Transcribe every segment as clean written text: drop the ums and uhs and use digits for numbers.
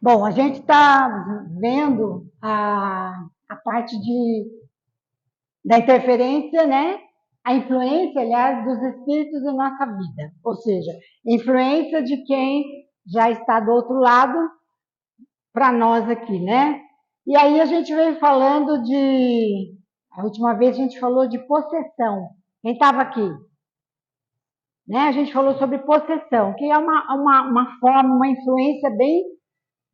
Bom, a gente está vendo a parte da interferência, né? A influência, aliás, dos espíritos em nossa vida. Ou seja, influência de quem já está do outro lado para nós aqui, né? E aí a gente veio falando de. A última vez a gente falou de possessão. Quem estava aqui? Né? A gente falou sobre possessão, que é uma forma, uma influência bem,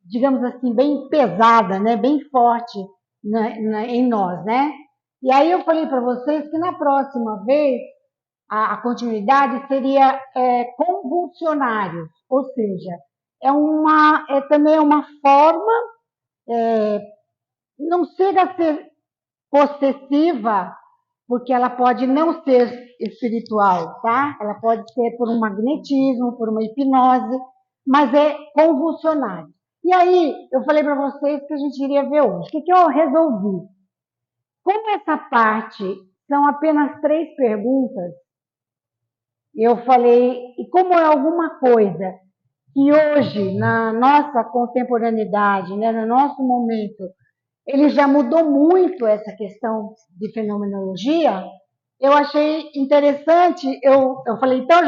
digamos assim, bem pesada, né? Bem forte em nós, né? E aí eu falei para vocês que na próxima vez a continuidade seria convulsionários, ou seja, é também uma forma, não chega a ser possessiva, porque ela pode não ser espiritual, tá? Ela pode ser por um magnetismo, por uma hipnose, mas é convulsionário. E aí, eu falei para vocês que a gente iria ver hoje. O que eu resolvi? Como essa parte são apenas 3 perguntas, eu falei, e como é alguma coisa que hoje, na nossa contemporaneidade, né, no nosso momento, ele já mudou muito essa questão de fenomenologia, eu achei interessante, eu falei, então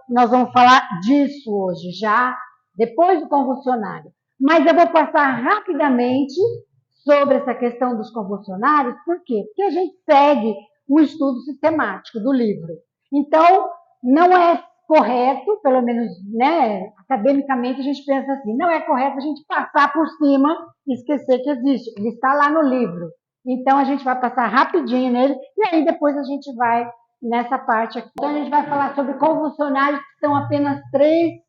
nós vamos falar disso hoje, já depois do convulsionário. Mas eu vou passar rapidamente sobre essa questão dos convulsionários, por quê? Porque a gente segue um estudo sistemático do livro. Então, não é correto, pelo menos, né, academicamente a gente pensa assim, não é correto a gente passar por cima e esquecer que existe. Ele está lá no livro. Então, a gente vai passar rapidinho nele e aí depois a gente vai nessa parte aqui. Então, a gente vai falar sobre convulsionários, que são apenas três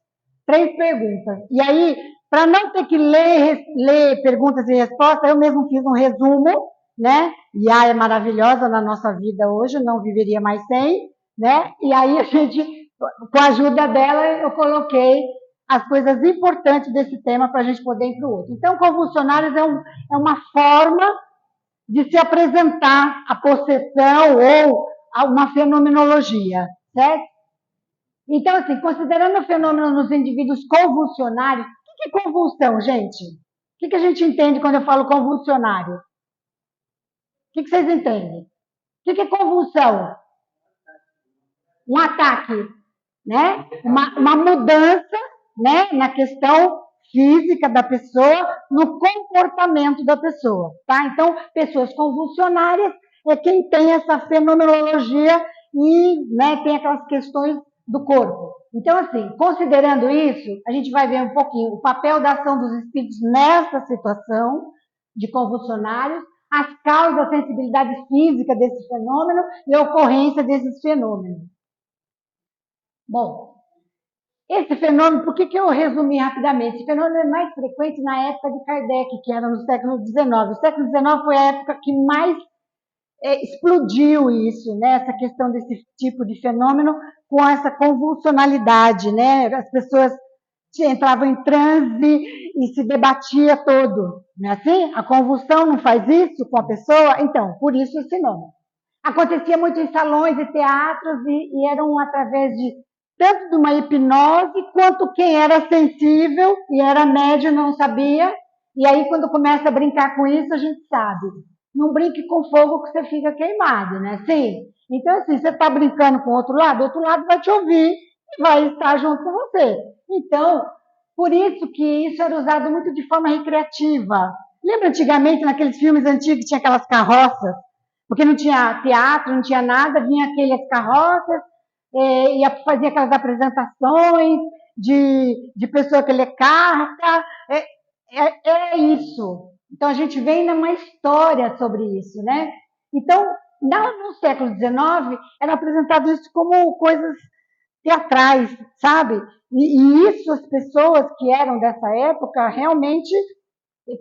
perguntas. E aí, para não ter que ler perguntas e respostas, eu mesmo fiz um resumo, né? IA é maravilhosa na nossa vida hoje, não viveria mais sem, né? E aí a gente, com a ajuda dela, eu coloquei as coisas importantes desse tema para a gente poder ir para o outro. Então, convulsionários é uma forma de se apresentar a possessão ou uma fenomenologia, certo? Então, assim, considerando o fenômeno nos indivíduos convulsionários, o que é convulsão, gente? O que a gente entende quando eu falo convulsionário? O que vocês entendem? O que é convulsão? Um ataque, né? Uma mudança, né? Na questão física da pessoa, no comportamento da pessoa, tá? Então, pessoas convulsionárias é quem tem essa fenomenologia e, né, tem aquelas questões do corpo. Então, assim, considerando isso, a gente vai ver um pouquinho o papel da ação dos espíritos nessa situação de convulsionários, as causas, a sensibilidade física desse fenômeno e a ocorrência desses fenômenos. Bom, esse fenômeno, por que eu resumi rapidamente? Esse fenômeno é mais frequente na época de Kardec, que era no século XIX. O século XIX foi a época que mais explodiu isso, né? Essa questão desse tipo de fenômeno com essa convulsionalidade, né? As pessoas entravam em transe e se debatia todo, não é assim? A convulsão não faz isso com a pessoa? Então, por isso esse nome. Acontecia muito em salões e teatros e eram através de tanto de uma hipnose quanto quem era sensível e era médio não sabia. E aí, quando começa a brincar com isso, a gente sabe. Não brinque com fogo que você fica queimado, né? Sim. Então, assim, você está brincando com o outro lado vai te ouvir e vai estar junto com você. Então, por isso que isso era usado muito de forma recreativa. Lembra antigamente, naqueles filmes antigos, tinha aquelas carroças? Porque não tinha teatro, não tinha nada, vinha aquelas carroças, ia fazer aquelas apresentações de pessoa que lê carta, é isso. Então a gente vem numa história sobre isso, né? Então, no século XIX, era apresentado isso como coisas teatrais, sabe? E isso as pessoas que eram dessa época realmente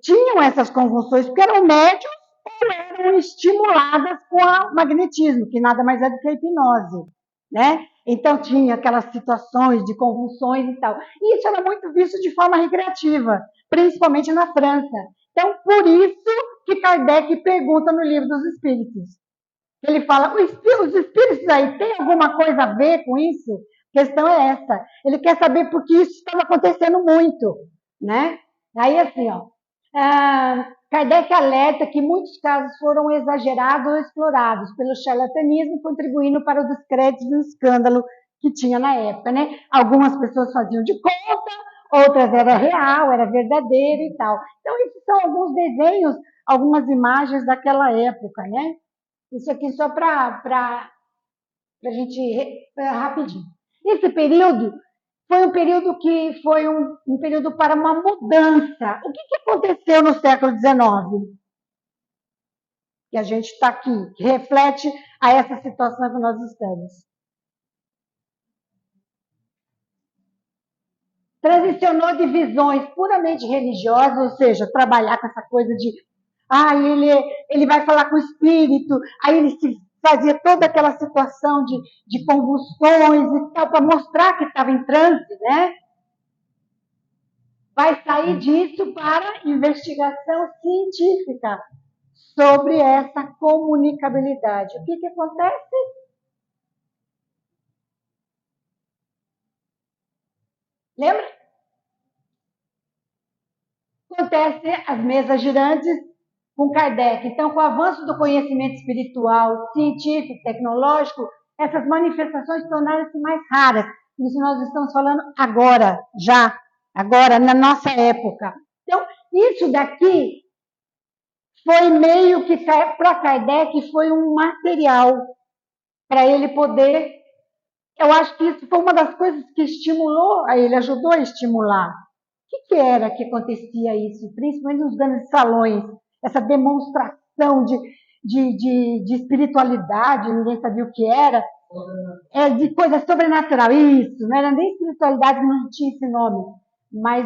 tinham essas convulsões, porque eram médios ou eram estimuladas com o magnetismo, que nada mais é do que a hipnose, né? Então tinha aquelas situações de convulsões e tal. E isso era muito visto de forma recreativa, principalmente na França. Então, por isso que Kardec pergunta no Livro dos Espíritos. Ele fala, os espíritos aí têm alguma coisa a ver com isso? A questão é essa. Ele quer saber porque isso estava acontecendo muito, né? Aí, assim, ó, Kardec alerta que muitos casos foram exagerados ou explorados pelo charlatanismo, contribuindo para o descrédito do escândalo que tinha na época, né? Algumas pessoas faziam de conta, outras era real, era verdadeiro e tal. Então, esses são alguns desenhos, algumas imagens daquela época, né? Isso aqui só para a gente rapidinho. Esse período foi um período que foi um período para uma mudança. O que aconteceu no século XIX? Que a gente está aqui, que reflete a essa situação que nós estamos. Transicionou de visões puramente religiosas, ou seja, trabalhar com essa coisa de ele vai falar com o espírito, aí ele se fazia toda aquela situação de convulsões e tal, para mostrar que estava em transe, né? Vai sair disso para investigação científica sobre essa comunicabilidade. O que acontece? Lembra? Acontece as mesas girantes com Kardec. Então, com o avanço do conhecimento espiritual, científico, tecnológico, essas manifestações tornaram-se mais raras. Isso nós estamos falando agora, já, agora, na nossa época. Então, isso daqui foi meio que, para Kardec, foi um material para ele poder. Eu acho que isso foi uma das coisas que estimulou a ele, ajudou a estimular. Que era que acontecia isso, principalmente nos grandes salões, essa demonstração de espiritualidade, ninguém sabia o que era, de coisa sobrenatural, isso, não era nem espiritualidade, não tinha esse nome, mas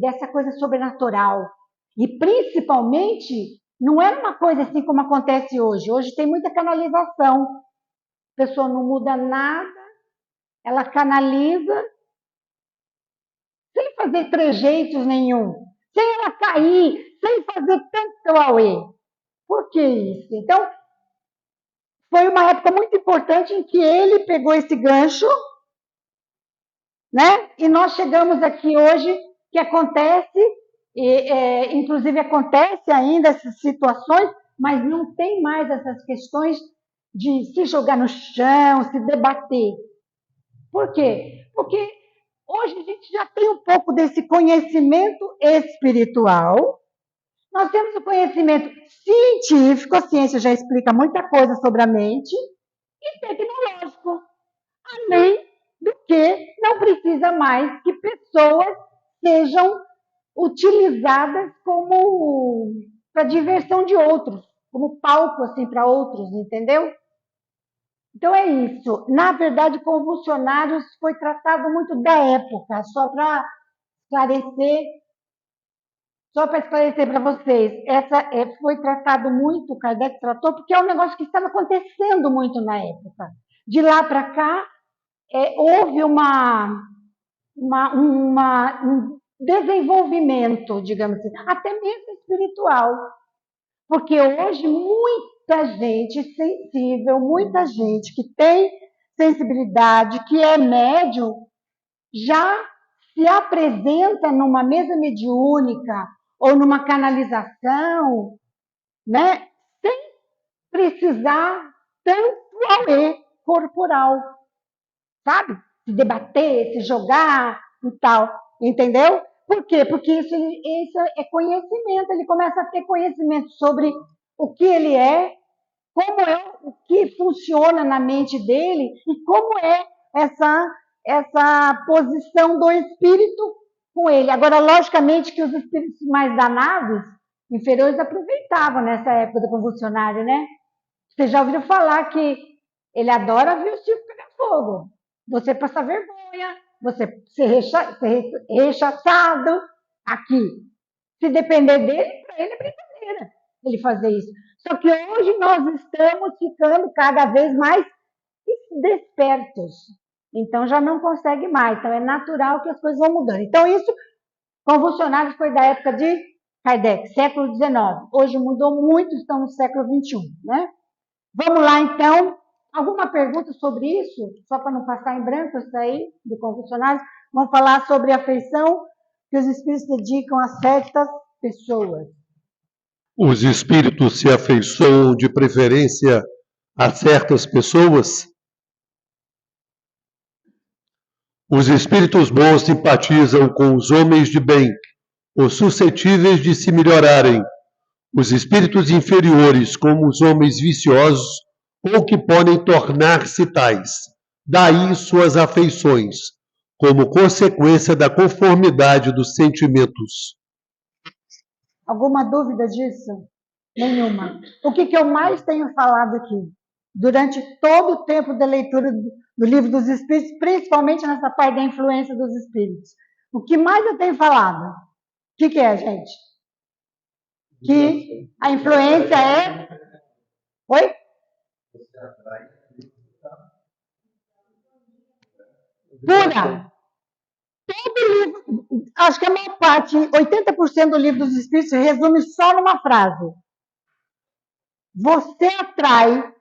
dessa coisa sobrenatural. E principalmente, não era uma coisa assim como acontece hoje. Hoje tem muita canalização. A pessoa não muda nada, ela canaliza sem fazer trejeitos nenhum, sem ela cair, sem fazer tanto auê. Por que isso? Então, foi uma época muito importante em que ele pegou esse gancho, né? E nós chegamos aqui hoje, que acontece, inclusive acontece ainda essas situações, mas não tem mais essas questões de se jogar no chão, se debater. Por quê? Porque hoje a gente já tem um pouco desse conhecimento espiritual. Nós temos o conhecimento científico, a ciência já explica muita coisa sobre a mente, e tecnológico, além do que não precisa mais que pessoas sejam utilizadas como para diversão de outros, como palco assim para outros, entendeu? Então é isso. Na verdade, convulsionários foi tratado muito da época, esclarecer só para esclarecer para vocês, essa foi tratado muito, o Kardec tratou, porque é um negócio que estava acontecendo muito na época. De lá para cá, houve um desenvolvimento, digamos assim, até mesmo espiritual. Porque hoje muita gente sensível, muita gente que tem sensibilidade, que é médium, já se apresenta numa mesa mediúnica ou numa canalização, né, sem precisar tanto auê corporal, sabe? Se debater, se jogar e tal, entendeu? Por quê? Porque isso é conhecimento, ele começa a ter conhecimento sobre o que ele é, como é, o que funciona na mente dele e como é essa posição do espírito com ele. Agora, logicamente que os espíritos mais danados, inferiores, aproveitavam nessa época do convulsionário, né? Você já ouviu falar que ele adora ver o circo pegar fogo. Você passa vergonha, você ser rechaçado aqui. Se depender dele, para ele é brincadeira ele fazer isso. Só que hoje nós estamos ficando cada vez mais despertos. Então já não consegue mais. Então é natural que as coisas vão mudando. Então isso, convulsionários foi da época de Kardec, século XIX. Hoje mudou muito, estamos no século XXI, né? Vamos lá então. Alguma pergunta sobre isso? Só para não passar em branco isso aí, do convulsionários. Vamos falar sobre afeição que os espíritos dedicam a certas pessoas. Os espíritos se afeiçoam de preferência a certas pessoas? Os espíritos bons simpatizam com os homens de bem, os suscetíveis de se melhorarem. Os espíritos inferiores, como os homens viciosos, ou que podem tornar-se tais. Daí suas afeições, como consequência da conformidade dos sentimentos. Alguma dúvida disso? Nenhuma. O que eu mais tenho falado aqui? Durante todo o tempo da leitura do Livro dos Espíritos, principalmente nessa parte da influência dos espíritos. O que mais eu tenho falado? O que é, gente? Que a influência é... Oi? Pura. Todo livro, acho que a maior parte, 80% do Livro dos Espíritos se resume só numa frase. Você atrai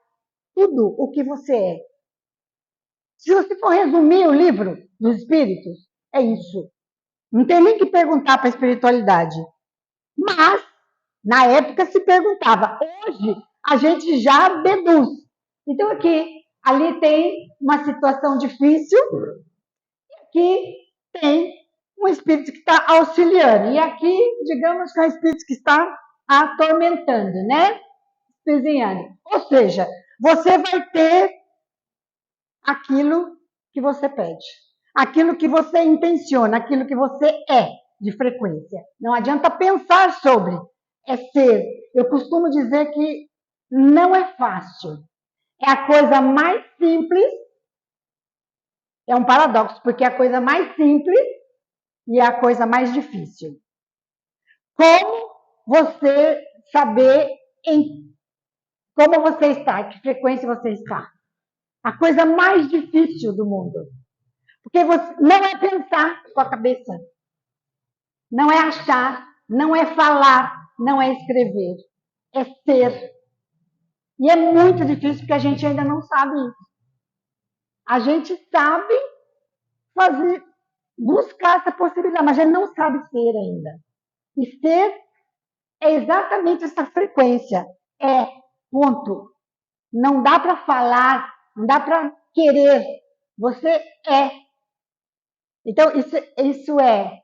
tudo o que você é. Se você for resumir o livro dos Espíritos, é isso. Não tem nem que perguntar para a espiritualidade. Mas, na época se perguntava. Hoje, a gente já deduz. Então, aqui, ali tem uma situação difícil, aqui tem um espírito que está auxiliando. E aqui, digamos que é um espírito que está atormentando, né? Desenhando. Ou seja, você vai ter aquilo que você pede, aquilo que você intenciona, aquilo que você é de frequência. Não adianta pensar sobre, é ser. Eu costumo dizer que não é fácil. É a coisa mais simples, é um paradoxo, porque é a coisa mais simples e é a coisa mais difícil. Como você saber como você está, que frequência você está? A coisa mais difícil do mundo. Porque você, não é pensar com a cabeça, não é achar, não é falar, não é escrever, é ser. E é muito difícil porque a gente ainda não sabe isso. A gente sabe fazer, buscar essa possibilidade, mas a gente não sabe ser ainda. E ser é exatamente essa frequência. É, ponto. Não dá para falar, não dá para querer. Você é. Então, isso é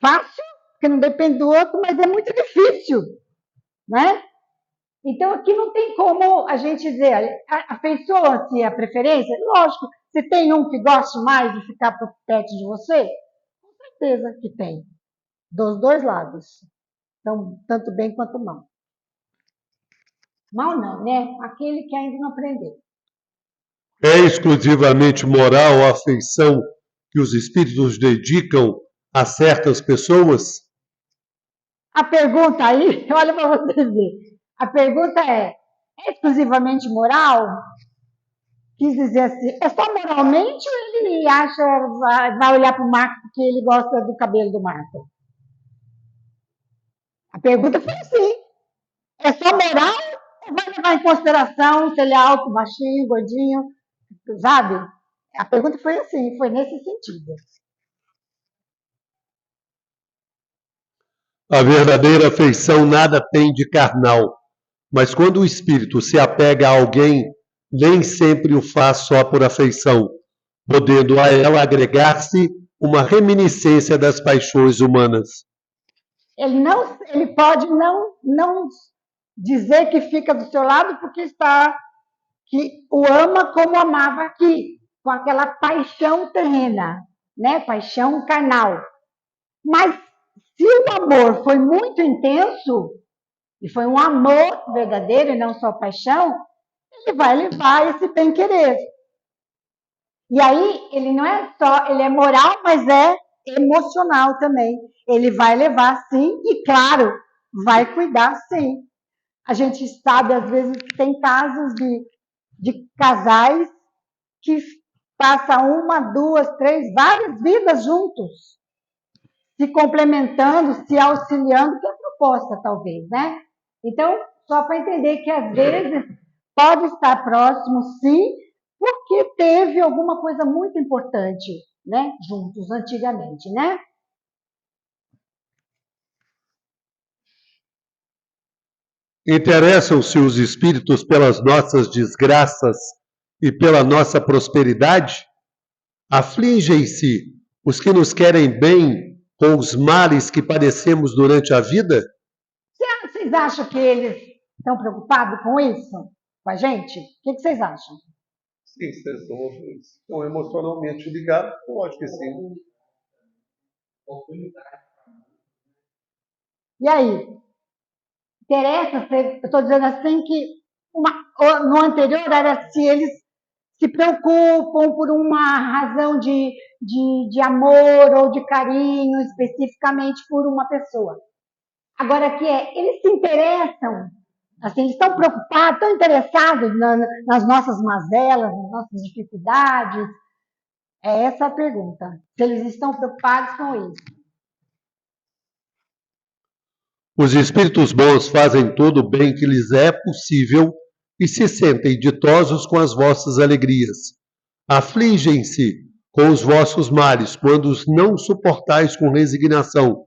fácil, porque não depende do outro, mas é muito difícil, né? Então, aqui não tem como a gente dizer, afeiçoa-se a preferência? Lógico, se tem um que goste mais de ficar perto de você, com certeza que tem, dos dois lados. Então, tanto bem quanto mal. Mal não, né? Aquele que ainda não aprendeu. É exclusivamente moral a afeição que os espíritos dedicam a certas pessoas? A pergunta aí, olha para você ver, a pergunta é exclusivamente moral? Quis dizer assim, é só moralmente ou ele acha, vai olhar para o Marco porque ele gosta do cabelo do Marco? A pergunta foi assim, é só moral ou vai levar em consideração se ele é alto, baixinho, gordinho, sabe? A pergunta foi assim, foi nesse sentido. A verdadeira afeição nada tem de carnal, mas quando o espírito se apega a alguém, nem sempre o faz só por afeição, podendo a ela agregar-se uma reminiscência das paixões humanas. Ele pode não dizer que fica do seu lado porque está que o ama como amava aqui, com aquela paixão terrena, né? Paixão carnal. Mas se o amor foi muito intenso, e foi um amor verdadeiro e não só paixão, ele vai levar esse bem-querer. E aí, ele não é só, ele é moral, mas é emocional também. Ele vai levar sim, e claro, vai cuidar sim. A gente sabe, às vezes, que tem casos de casais que passam uma, duas, três, várias vidas juntos, se complementando, se auxiliando, que é a proposta, talvez, né? Então, só para entender que, às vezes, pode estar próximo, sim, porque teve alguma coisa muito importante, né, juntos, antigamente, né? Interessam-se os espíritos pelas nossas desgraças e pela nossa prosperidade? Afligem-se os que nos querem bem com os males que padecemos durante a vida? Vocês acham que eles estão preocupados com isso? Com a gente? O que vocês acham? Sim, vocês estão emocionalmente ligados, lógico que sim. E aí? Interessa, eu estou dizendo assim que no anterior era se eles se preocupam por uma razão de amor ou de carinho, especificamente por uma pessoa. Agora aqui eles se interessam, assim, eles estão preocupados, estão interessados nas nossas mazelas, nas nossas dificuldades. É essa a pergunta. Se eles estão preocupados com isso. Os espíritos bons fazem todo o bem que lhes é possível e se sentem ditosos com as vossas alegrias. Afligem-se com os vossos males quando os não suportais com resignação,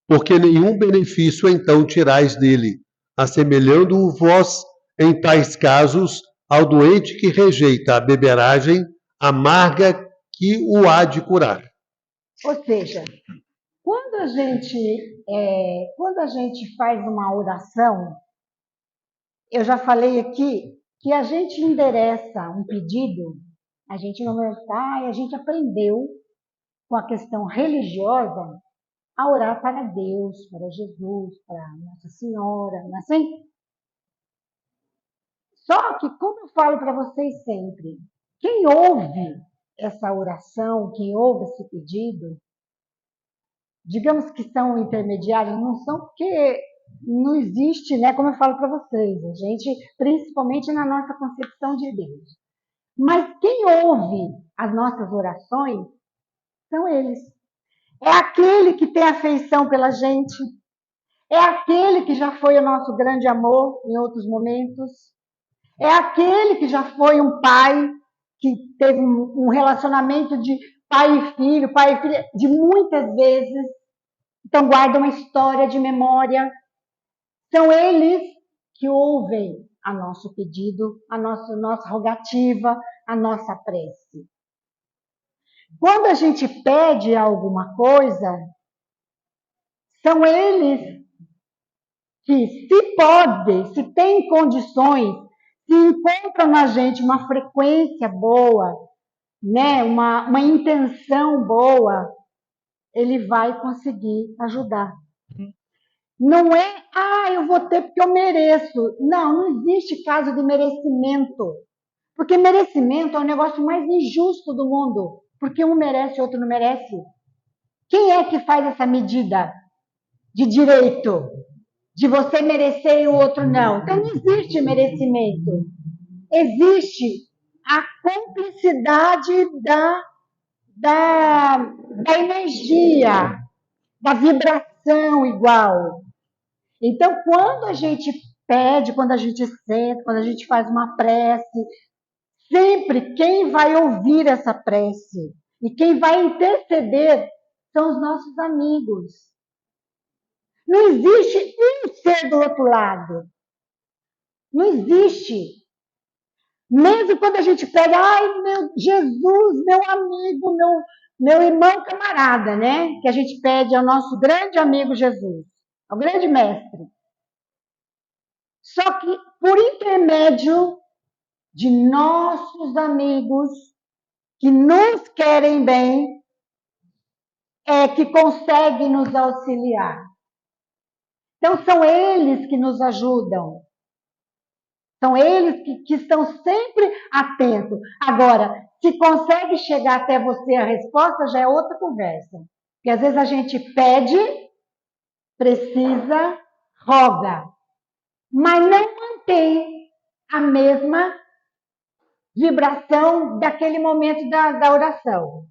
porque nenhum benefício então tirais dele, assemelhando-o vós, em tais casos, ao doente que rejeita a beberagem amarga que o há de curar. Ou seja, quando a gente faz uma oração, eu já falei aqui que a gente endereça um pedido, a gente não vai, a gente aprendeu com a questão religiosa a orar para Deus, para Jesus, para Nossa Senhora, não é assim? Só que, como eu falo para vocês sempre, quem ouve essa oração, quem ouve esse pedido, digamos que são intermediários, não são porque não existe, né, como eu falo para vocês, a gente, principalmente na nossa concepção de Deus. Mas quem ouve as nossas orações são eles. É aquele que tem afeição pela gente, é aquele que já foi o nosso grande amor em outros momentos, é aquele que já foi um pai, que teve um relacionamento de pai e filho, de muitas vezes, então guarda uma história de memória. São eles que ouvem a nosso pedido, a nossa rogativa, a nossa prece. Quando a gente pede alguma coisa, são eles que, se pode, se tem condições, se encontram na gente uma frequência boa, né, uma intenção boa, ele vai conseguir ajudar. Não é, eu vou ter porque eu mereço. Não existe caso de merecimento. Porque merecimento é o negócio mais injusto do mundo. Porque um merece e outro não merece. Quem é que faz essa medida de direito? De você merecer e o outro não. Então não existe merecimento. Existe a cumplicidade da energia, da vibração igual. Então, quando a gente pede, quando a gente senta, quando a gente faz uma prece, sempre quem vai ouvir essa prece e quem vai interceder são os nossos amigos. Não existe um ser do outro lado. Não existe. Mesmo quando a gente pega, meu Jesus, meu amigo, meu irmão camarada, né? Que a gente pede ao nosso grande amigo Jesus, ao grande mestre. Só que por intermédio de nossos amigos que nos querem bem, é que conseguem nos auxiliar. Então são eles que nos ajudam. São eles que estão sempre atentos. Agora, se consegue chegar até você a resposta, já é outra conversa. Porque às vezes a gente pede, precisa, roga, mas não mantém a mesma vibração daquele momento da oração.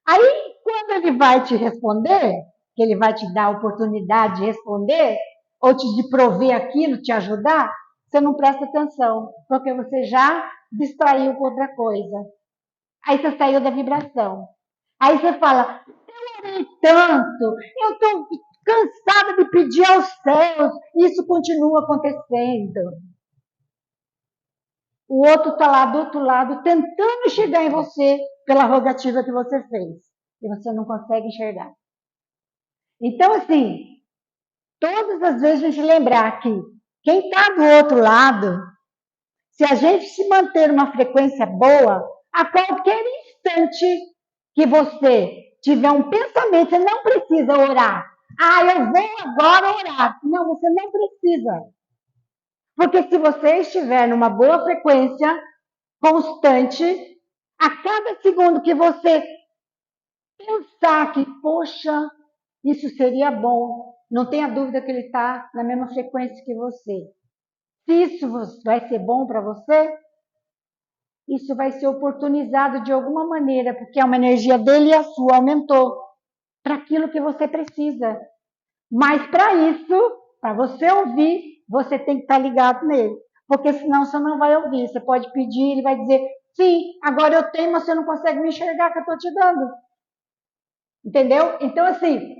Aí, quando ele vai te responder, que ele vai te dar a oportunidade de responder, ou de prover aquilo, te ajudar, você não presta atenção, porque você já distraiu com outra coisa. Aí você saiu da vibração. Aí você fala, eu orei tanto, eu estou cansada de pedir aos céus, isso continua acontecendo. O outro está lá do outro lado, tentando chegar em você pela rogativa que você fez. E você não consegue enxergar. Então, assim, todas as vezes a gente lembrar que quem está do outro lado, se a gente se manter uma frequência boa, a qualquer instante que você tiver um pensamento, você não precisa orar. Ah, eu vou agora orar. Não, você não precisa. Porque se você estiver numa boa frequência constante, a cada segundo que você pensar que, poxa, isso seria bom, não tenha dúvida que ele está na mesma frequência que você. Se isso vai ser bom para você, isso vai ser oportunizado de alguma maneira, porque é uma energia dele e a sua aumentou para aquilo que você precisa. Mas para isso, para você ouvir, você tem que estar ligado nele. Porque senão você não vai ouvir. Você pode pedir, ele vai dizer, sim, agora eu tenho, mas você não consegue me enxergar que eu estou te dando. Entendeu? Então, assim,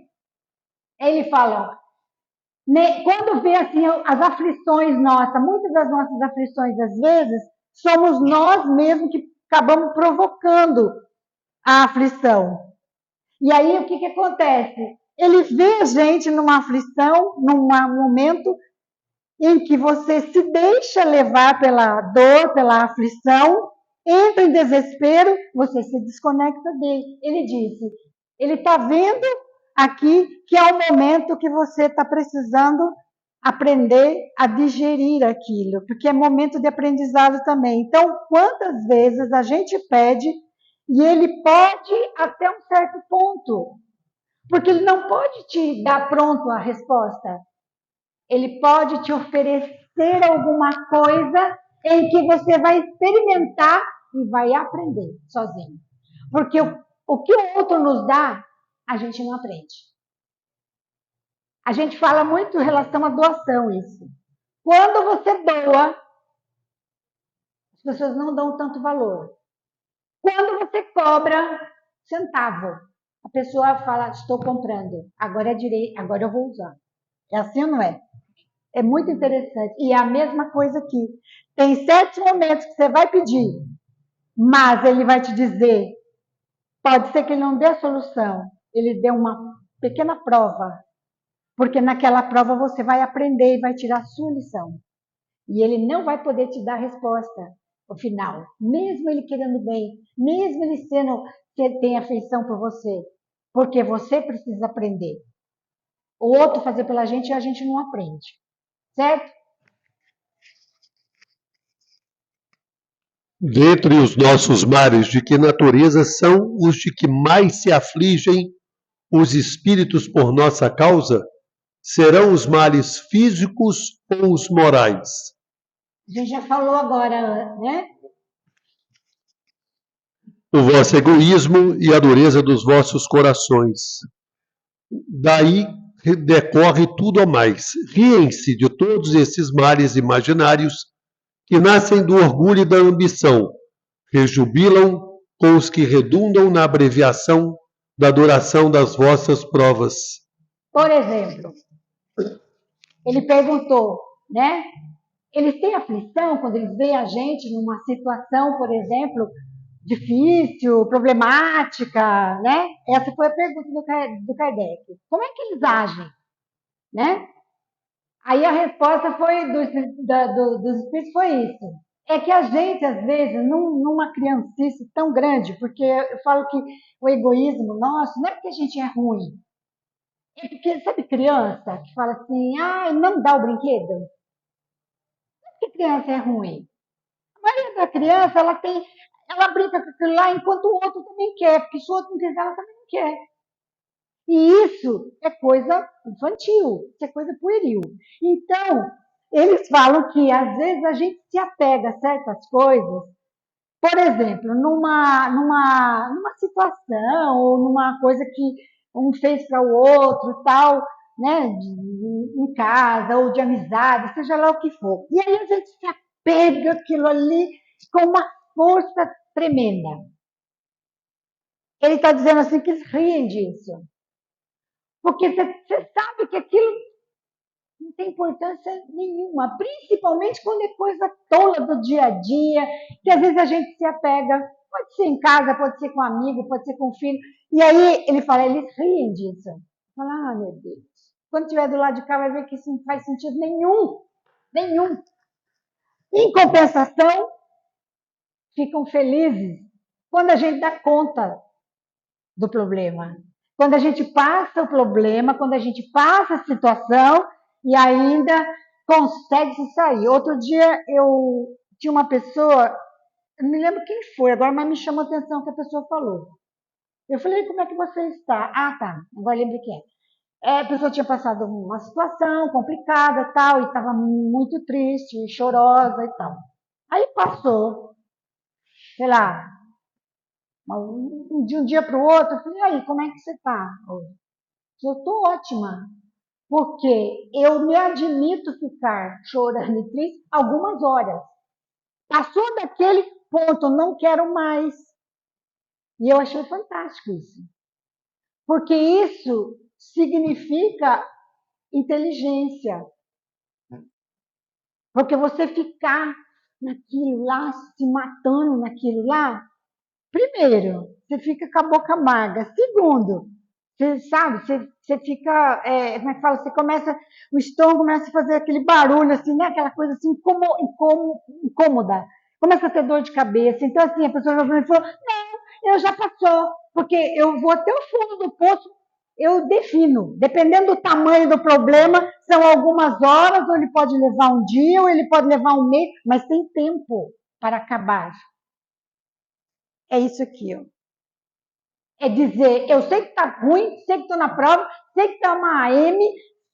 ele fala, quando vê assim as aflições nossas, muitas das nossas aflições, às vezes, somos nós mesmos que acabamos provocando a aflição. E aí, o que acontece? Ele vê a gente numa aflição, num momento em que você se deixa levar pela dor, pela aflição, entra em desespero, você se desconecta dele. Ele disse, ele está vendo aqui que é o momento que você está precisando aprender a digerir aquilo, porque é momento de aprendizado também. Então, quantas vezes a gente pede e ele pode até um certo ponto, porque ele não pode te dar pronto a resposta. Ele pode te oferecer alguma coisa em que você vai experimentar e vai aprender sozinho. Porque o que o outro nos dá, a gente não aprende. A gente fala muito em relação à doação isso. Quando você doa, as pessoas não dão tanto valor. Quando você cobra centavo, a pessoa fala, estou comprando, agora é direito, agora eu vou usar. É assim ou não é? É muito interessante. E é a mesma coisa aqui. Tem certos momentos que você vai pedir, mas ele vai te dizer, pode ser que ele não dê a solução, ele dê uma pequena prova, porque naquela prova você vai aprender e vai tirar a sua lição. E ele não vai poder te dar a resposta no final, mesmo ele querendo bem, mesmo ele sendo que ele tem afeição por você, porque você precisa aprender. O outro fazer pela gente e a gente não aprende, certo? Dentre os nossos mares, de que natureza são os de que mais se afligem os espíritos por nossa causa? Serão os males físicos ou os morais? A gente já falou agora, né? O vosso egoísmo e a dureza dos vossos corações. Daí decorre tudo a mais. Riem-se de todos esses males imaginários que nascem do orgulho e da ambição. Rejubilam com os que redundam na abreviação da duração das vossas provas. Por exemplo, ele perguntou, né? Eles têm aflição quando eles veem a gente numa situação, por exemplo, difícil, problemática, né? Essa foi a pergunta do Kardec. Como é que eles agem, né? Aí a resposta foi dos espíritos foi isso. É que a gente, às vezes, numa criancice tão grande, porque eu falo que o egoísmo nosso não é porque a gente é ruim, é porque, sabe, criança que fala assim, ah, não dá o brinquedo? Não é porque criança é ruim. A maioria da criança, ela brinca com aquilo lá enquanto o outro também quer, porque se o outro não quiser, ela também não quer. E isso é coisa infantil, isso é coisa pueril. Então, eles falam que às vezes a gente se apega a certas coisas, por exemplo, numa situação ou numa coisa que um fez para o outro, tal, né, em casa ou de amizade, seja lá o que for. E aí a gente se apega aquilo ali com uma força tremenda. Ele está dizendo assim que eles riem disso. Porque você sabe que aquilo não tem importância nenhuma, principalmente quando é coisa tola do dia a dia, que às vezes a gente se apega, pode ser em casa, pode ser com um amigo, pode ser com um filho. E aí ele fala, eles riem disso. Fala, ah, meu Deus. Quando estiver do lado de cá, vai ver que isso não faz sentido nenhum. Nenhum. Em compensação, ficam felizes quando a gente dá conta do problema. Quando a gente passa o problema, quando a gente passa a situação e ainda consegue se sair. Outro dia eu tinha uma pessoa, eu não me lembro quem foi agora, mas me chamou a atenção o que a pessoa falou. Eu falei, como é que você está? Ah, tá, agora lembro quem é. A pessoa tinha passado uma situação complicada tal, e estava muito triste, chorosa e tal. Aí passou, sei lá, de um dia para o outro, eu falei, e aí, como é que você está hoje? Eu estou ótima, porque eu me admito ficar chorando e triste algumas horas. Passou daquele ponto, não quero mais. E eu achei fantástico isso. Porque isso significa inteligência. Porque você ficar naquilo lá, se matando naquilo lá, primeiro, você fica com a boca amarga. Segundo, você sabe, você fica, como é que fala? Você começa, o estômago começa a fazer aquele barulho, assim, né? Aquela coisa assim, incômoda. Começa a ter dor de cabeça. Então, assim, a pessoa já falou, não, eu já passou, porque eu vou até o fundo do poço, eu defino. Dependendo do tamanho do problema, são algumas horas, ou ele pode levar um dia, ou ele pode levar um mês, mas tem tempo para acabar. É isso aqui, ó. É dizer, eu sei que está ruim, sei que estou na prova, sei que está uma AM,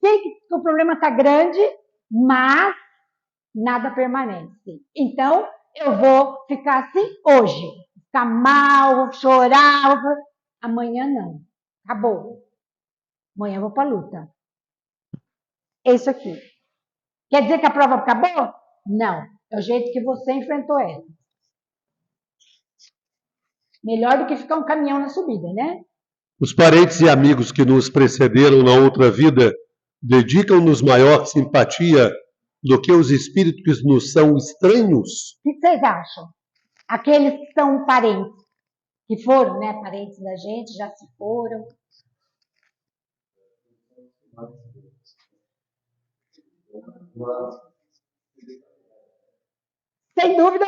sei que o problema está grande, mas nada permanece. Então, eu vou ficar assim hoje. Ficar mal, vou chorar, amanhã não. Acabou. Amanhã eu vou para a luta. É isso aqui. Quer dizer que a prova acabou? Não. É o jeito que você enfrentou ela. Melhor do que ficar um caminhão na subida, né? Os parentes e amigos que nos precederam na outra vida dedicam-nos maior simpatia do que os espíritos que nos são estranhos? O que vocês acham? Aqueles que são parentes, que foram, né, parentes da gente, já se foram. Sem dúvida.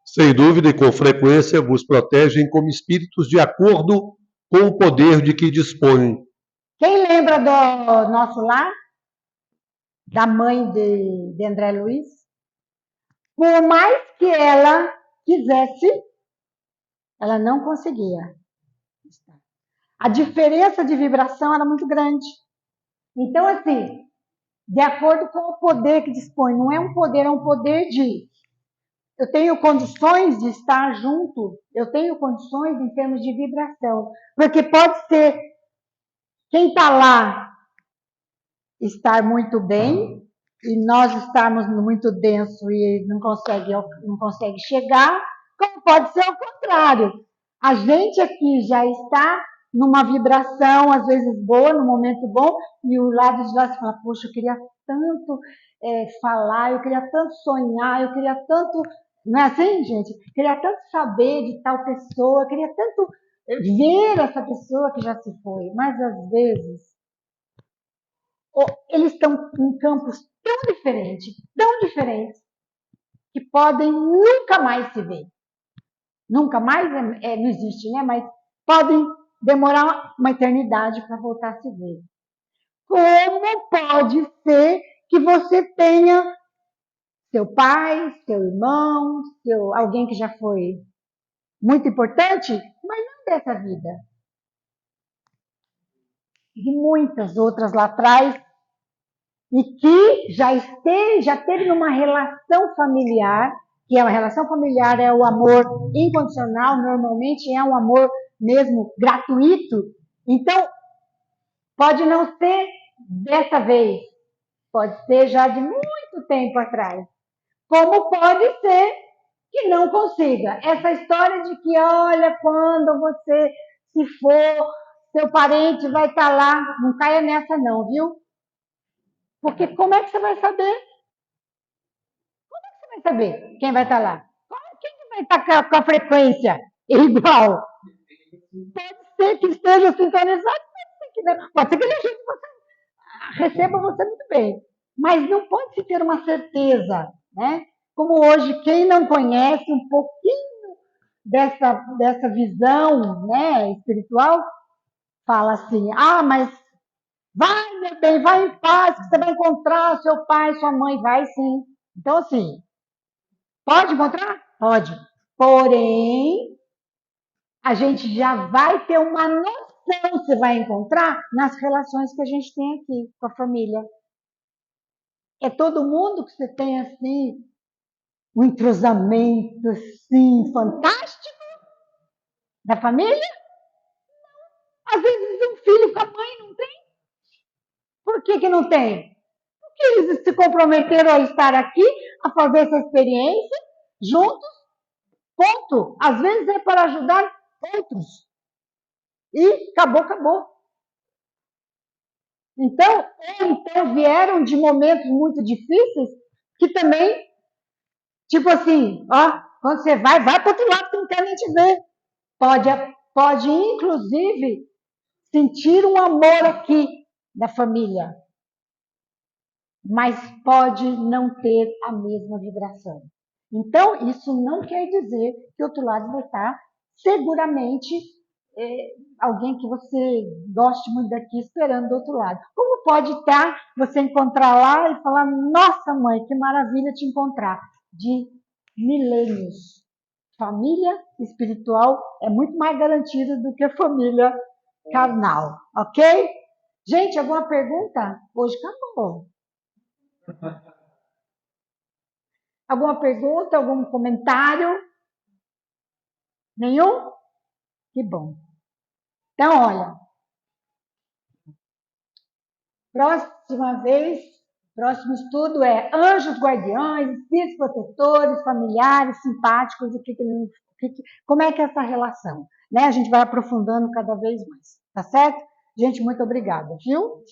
Sem dúvida e com frequência vos protegem como espíritos de acordo com o poder de que dispõem. Quem lembra do nosso lar? Da mãe de André Luiz? Por mais que ela quisesse, ela não conseguia. A diferença de vibração era muito grande. Então, assim, de acordo com o poder que dispõe, não é um poder, é um poder de eu tenho condições de estar junto, eu tenho condições em termos de vibração. Porque pode ser quem está lá estar muito bem e nós estarmos muito denso e não consegue chegar, como pode ser o contrário. A gente aqui já está numa vibração, às vezes boa, num momento bom, e o lado de lá se fala, poxa, eu queria tanto falar, eu queria tanto sonhar, eu queria tanto. Não é assim, gente? Eu queria tanto saber de tal pessoa, eu queria tanto ver essa pessoa que já se foi. Mas às vezes eles estão em campos tão diferentes, que podem nunca mais se ver. Nunca mais não existe, né? Mas podem demorar uma eternidade para voltar a se ver. Como pode ser que você tenha seu pai, seu irmão, alguém que já foi muito importante, mas não dessa vida. E muitas outras lá atrás, e que já teve uma relação familiar, que é uma relação familiar, é o amor incondicional, normalmente é um amor mesmo gratuito. Então, pode não ser dessa vez, pode ser já de muito tempo atrás. Como pode ser que não consiga. Essa história de que, olha, quando você se for, seu parente vai estar lá. Não caia nessa não, viu? Porque como é que você vai saber? Como é que você vai saber quem vai estar lá? Quem que vai estar com a frequência igual? Pode ser que esteja sintonizado, pode ser que não. Pode ser que ele receba você muito bem. Mas não pode se ter uma certeza, né? Como hoje, quem não conhece um pouquinho dessa visão, né, espiritual, fala assim, mas vai, meu bem, vai em paz, que você vai encontrar seu pai, sua mãe, vai sim. Então, assim, pode encontrar? Pode. Porém, a gente já vai ter uma noção se vai encontrar nas relações que a gente tem aqui com a família. É todo mundo que você tem assim, um entrosamento assim, fantástico da família? Às vezes um filho com a mãe não tem. Por que não tem? Porque eles se comprometeram a estar aqui, a fazer essa experiência juntos, ponto. Às vezes é para ajudar outros. E acabou. Então, vieram de momentos muito difíceis que também, tipo assim, quando você vai para o outro lado, você não quer nem te ver. Pode inclusive, sentir um amor aqui da família, mas pode não ter a mesma vibração. Então, isso não quer dizer que o outro lado vai estar seguramente alguém que você goste muito daqui esperando do outro lado. Como pode estar você encontrar lá e falar, nossa mãe, que maravilha te encontrar, de milênios. Família espiritual é muito mais garantida do que família carnal, ok? Gente, alguma pergunta? Hoje acabou. Alguma pergunta, algum comentário? Nenhum? Que bom. Então, olha, próximo estudo é anjos guardiães, espíritos protetores, familiares, simpáticos, como é que é essa relação? Né? A gente vai aprofundando cada vez mais, tá certo? Gente, muito obrigada, viu?